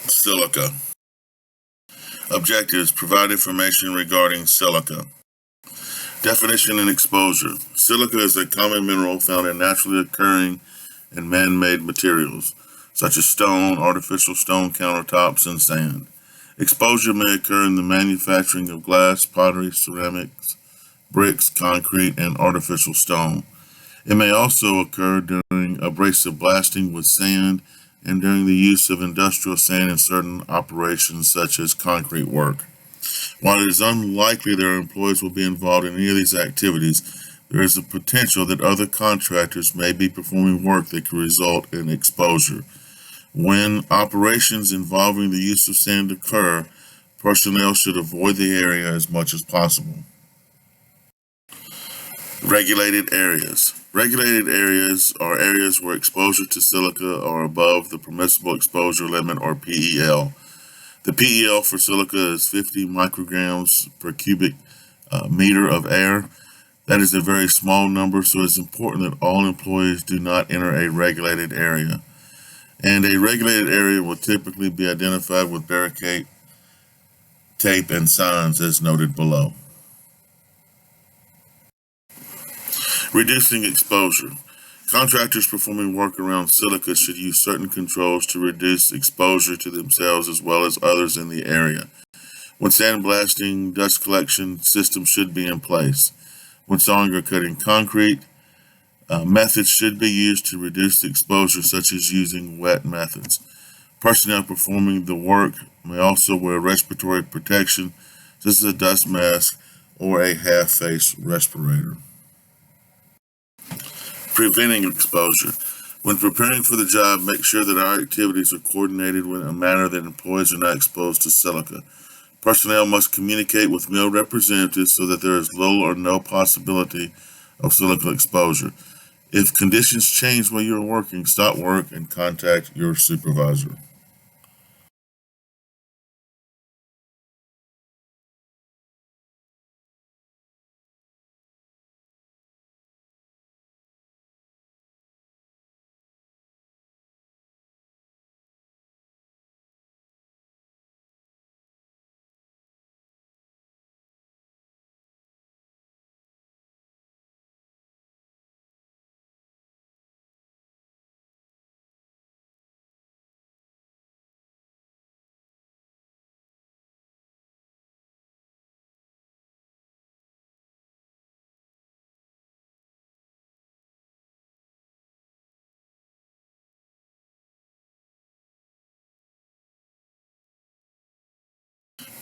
Silica. Objectives: provide information regarding silica. Definition and exposure. Silica is a common mineral found in naturally occurring and man-made materials, such as stone, artificial stone countertops, and sand. Exposure may occur in the manufacturing of glass, pottery, ceramics, bricks, concrete, and artificial stone. It may also occur during abrasive blasting with sand and during the use of industrial sand in certain operations such as concrete work. While it is unlikely that our employees will be involved in any of these activities, there is a potential that other contractors may be performing work that could result in exposure. When operations involving the use of sand occur, personnel should avoid the area as much as possible. Regulated areas. Regulated areas are areas where exposure to silica are above the permissible exposure limit, or PEL. The PEL for silica is 50 micrograms per cubic meter of air. That is a very small number, so it's important that all employees do not enter a regulated area. And a regulated area will typically be identified with barricade tape and signs as noted below. Reducing exposure. Contractors performing work around silica should use certain controls to reduce exposure to themselves as well as others in the area. When sandblasting, dust collection systems should be in place. When sawing or cutting concrete, methods should be used to reduce the exposure, such as using wet methods. Personnel performing the work may also wear respiratory protection, such as a dust mask or a half-face respirator. Preventing exposure. When preparing for the job, make sure that our activities are coordinated in a manner that employees are not exposed to silica. Personnel must communicate with mill representatives so that there is little or no possibility of silica exposure. If conditions change while you are working, stop work and contact your supervisor.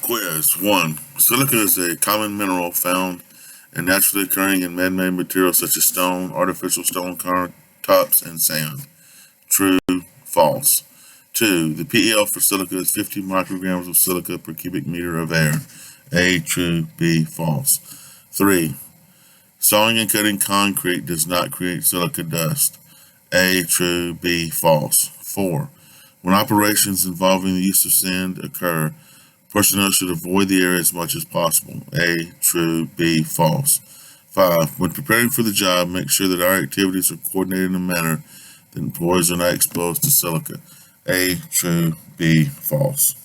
Quiz 1. Silica is a common mineral found in naturally occurring and man-made materials such as stone, artificial stone countertops, and sand. True, false. 2. The PEL for silica is 50 micrograms of silica per cubic meter of air. A. True. B. False. 3. Sawing and cutting concrete does not create silica dust. A. True. B. False. 4. When operations involving the use of sand occur, personnel should avoid the area as much as possible. A. True. B. False. 5. When preparing for the job, make sure that our activities are coordinated in a manner that employees are not exposed to silica. A. True. B. False.